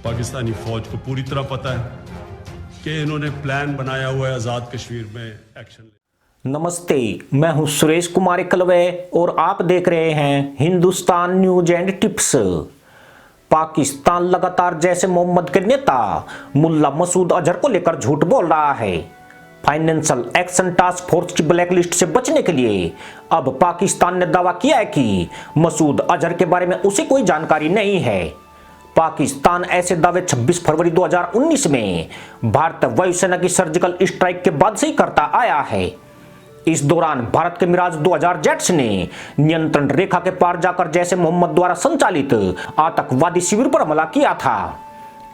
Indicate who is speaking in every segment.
Speaker 1: पाकिस्तानी फौज को पूरी तरह पता है कि इन्होंने प्लान बनाया हुआ है आज़ाद कश्मीर में एक्शन।
Speaker 2: नमस्ते, मैं हूं सुरेश कुमार एकलवे और आप देख रहे हैं Hindustan news and tips. Pakistan लगातार जैसे मोहम्मद के नेता मुल्ला मसूद अजहर को लेकर झूठ बोल रहा है। फाइनेंशियल एक्शन टास्क फोर्स की ब्लैकलिस्ट से बचने के लिए अब पाकिस्तान ने दावा किया है कि मसूद अजहर के बारे में उसे कोई जानकारी नहीं है। पाकिस्तान ऐसे दावे 26 फरवरी 2019 में भारतीय वायुसेना की सर्जिकल स्ट्राइक के बाद से ही करता आया है। इस दौरान भारत के मिराज 2000 जेट्स ने नियंत्रण रेखा के पार जाकर जैसे मोहम्मद द्वारा संचालित आतंकवादी शिविर पर हमला किया था।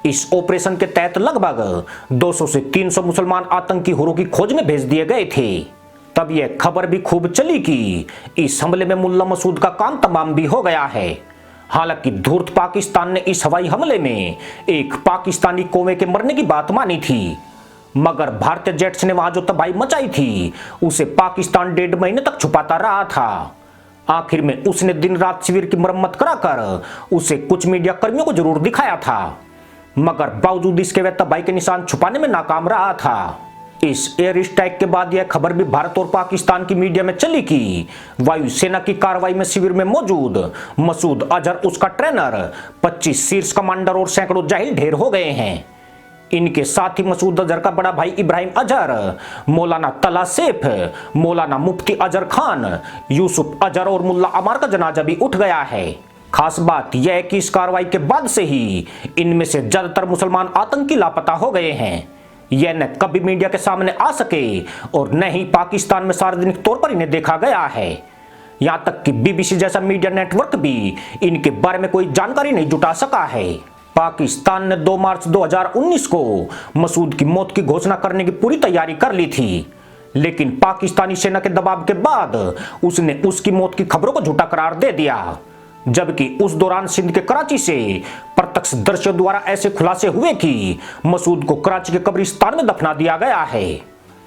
Speaker 2: इस ऑपरेशन के तहत लगभग 200 से 300 मुसलमान आतंकी हुरों की खोज में भेज दिए गए थे। तब यह खबर भी खूब चली कि इस हमले में मुल्ला मसूद का काम तमाम भी हो गया है। हालांकि धूर्त पाकिस्तान ने इस हवाई हमले में एक पाकिस्तानी कौमे के मरने की बात मानी थी, मगर भारतीय जेट्स ने वहां जो तबाही मचाई थी उसे पाकिस्तान 1.5 महीने तक छुपाता रहा था। आखिर में उसने दिन रात शिविर की मरम्मत कराकर उसे कुछ मीडिया कर्मियों को जरूर दिखाया था, मगर बावजूद इसके वह तबाही के निशान छुपाने में नाकाम रहा था। इस एयर स्ट्राइक के बाद यह खबर भी भारत और पाकिस्तान की मीडिया में चली कि वायुसेना की कार्रवाई में शिविर में मौजूद मसूद अजहर, उसका ट्रेनर, 25 शीर्ष कमांडर और सैकड़ों जाहिल ढेर हो गए हैं। इनके साथ ही मसूद अजहर का बड़ा भाई इब्राहिम अजहर, मौलाना तला सैफ, मौलाना मुफ्ती अजहर खान, यूसुफ अजहर और मुल्ला अमार का जनाजा भी उठ गया है। खास बात यह है कि इस कार्रवाई के बाद से ही इनमें से ज्यादातर मुसलमान आतंकी लापता हो गए हैं। यह न कभी मीडिया के सामने आ सके और न ही पाकिस्तान में सार्वजनिक तौर पर इन्हें देखा गया है। यहां तक कि बीबीसी जैसा मीडिया नेटवर्क भी इनके बारे में कोई जानकारी नहीं जुटा सका है। पाकिस्तान ने 2 मार्च 2019 को मसूद की मौत की घोषणा करने की पूरी तैयारी कर ली थी, लेकिन पाकिस्तानी सेना के दबाव के बाद उसने उसकी मौत की खबरों को झूठा करार दे दिया। जबकि उस दौरान सिंध के कराची से प्रत्यक्षदर्शियों द्वारा ऐसे खुलासे हुए कि मसूद को कराची के कब्रिस्तान में दफना दिया गया है।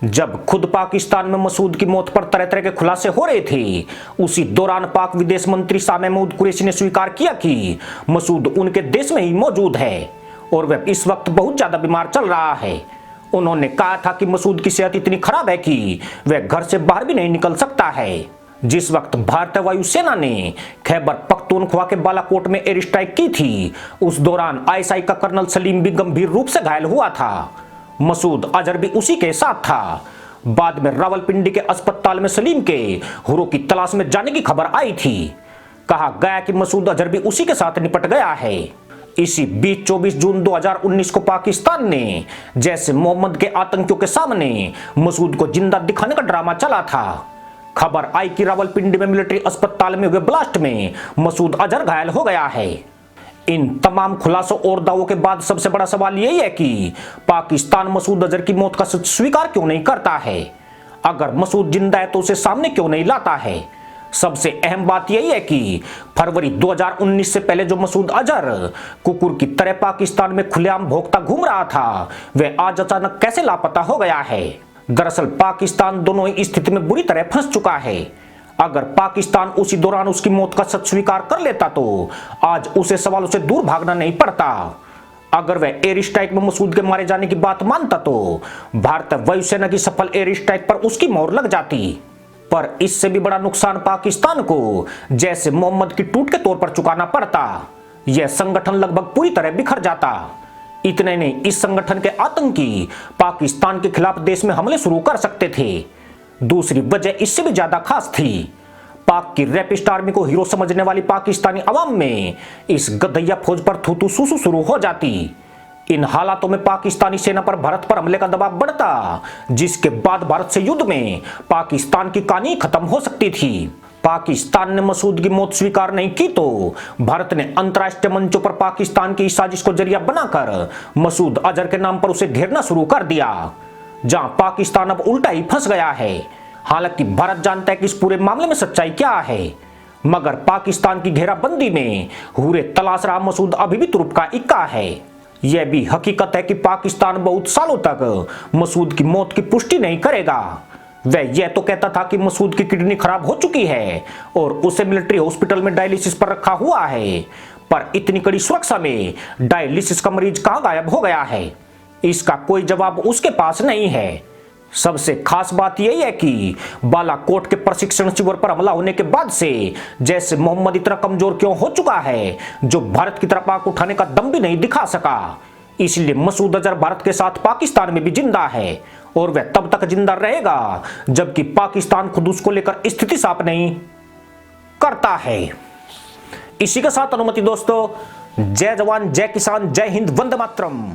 Speaker 2: जब खुद पाकिस्तान में मसूद की मौत पर तरह तरह के खुलासे हो रहे थे, उसी दौरान पाक विदेश मंत्री शाह महमूद कुरैशी ने स्वीकार किया कि मसूद उनके देश में ही मौजूद है और वह इस वक्त बहुत ज्यादा बीमार चल रहा है। उन्होंने कहा था कि मसूद की सेहत इतनी खराब है कि वह घर से बाहर भी नहीं निकल सकता है। जिस वक्त भारतीय वायुसेना ने खैबर पख्तूनख्वा के बालाकोट में एयर स्ट्राइक की थी, उस दौरान आईएसआई का कर्नल सलीम भी गंभीर रूप से घायल हुआ था। मसूद अजहर भी उसी के साथ था। बाद में रावलपिंडी के अस्पताल में सलीम के हुरों की तलाश में जाने की खबर आई थी। कहा गया कि मसूद अजहर भी उसी के साथ निपट गया है। इसी बीच 24 जून 2019 को पाकिस्तान ने जैसे मोहम्मद के आतंकियों के सामने मसूद को जिंदा दिखाने का ड्रामा चला था। खबर आई कि रावलपिंडी में मिलिट्री अस्पताल में हुए ब्लास्ट में मसूद अजहर घायल हो गया है। इन तमाम खुलासों और दावों के बाद सबसे बड़ा सवाल यही है कि पाकिस्तान मसूद अजहर की मौत का सच स्वीकार क्यों नहीं करता है। अगर मसूद जिंदा है तो उसे सामने क्यों नहीं लाता है। सबसे अहम बात यही है कि फरवरी 2019 से पहले जो मसूद अजहर कुकुर की तरह पाकिस्तान में खुलेआम भोंकता घूम रहा था, वह आज अचानक कैसे लापता हो गया है। दरअसल पाकिस्तान दोनों ही स्थिति में बुरी तरह फंस चुका है। अगर पाकिस्तान उसी दौरान उसकी मौत का सच स्वीकार कर लेता तो आज उसे सवालों से दूर भागना नहीं पड़ता। अगर वह एयर स्ट्राइक में मसूद के मारे जाने की बात मानता तो भारतीय वायुसेना की सफल एयर स्ट्राइक पर उसकी मोहर लग जाती। पर इससे भी बड़ा नुकसान पाकिस्तान को जैसे मोहम्मद की टूट के तौर पर चुकाना पड़ता। यह संगठन लगभग पूरी तरह बिखर जाता। इतने नहीं, इस संगठन के आतंकी पाकिस्तान के खिलाफ देश में हमले शुरू कर सकते थे। दूसरी वजह इससे भी ज्यादा खास थी। पाक की रैपिस्ट आर्मी को हीरो समझने वाली पाकिस्तानी अवाम में इस गधैया फौज पर थूथू सुसु शुरू हो जाती। इन हालातों में पाकिस्तानी सेना पर भारत पर हमले का दबाव बढ़ता, जिसके बाद भारत से युद्ध में पाकिस्तान की कहानी खत्म हो सकती थी। पाकिस्तान ने मसूद की मौत स्वीकार नहीं की तो भारत ने अंतर्राष्ट्रीय मंचों पर पाकिस्तान की इस साजिश को जरिया बनाकर मसूद अजहर के नाम पर उसे घेरना शुरू कर दिया, जहां पाकिस्तान अब उल्टा ही फंस गया है। हालांकि भारत जानता है कि इस पूरे मामले में सच्चाई क्या है, मगर पाकिस्तान की घेराबंदी में हुरे तलाश रहा मसूद अभी भी तुरुप का इक्का है। यह भी हकीकत है कि पाकिस्तान बहुत सालों तक मसूद की मौत की पुष्टि नहीं करेगा। वह यह तो कहता था कि मसूद की किडनी खराब हो चुकी है और उसे मिलिट्री हॉस्पिटल में डायलिसिस पर रखा हुआ है, पर इतनी कड़ी सुरक्षा में डायलिसिस का मरीज कहां गायब हो गया है, इसका कोई जवाब उसके पास नहीं है। सबसे खास बात यही है कि बालाकोट के प्रशिक्षण शिविर पर हमला होने के बाद से जैसे मोहम्मद इतना कमजोर क्यों हो चुका है, जो भारत की तरफ आंख उठाने का दम भी नहीं दिखा सका। इसलिए मसूद अजहर भारत के साथ पाकिस्तान में भी जिंदा है और वह तब तक जिंदा रहेगा जबकि पाकिस्तान खुद उसको लेकर स्थिति साफ नहीं करता है। इसी के साथ अनुमति दोस्तों, जय जवान जय किसान जय हिंद वंदे मातरम।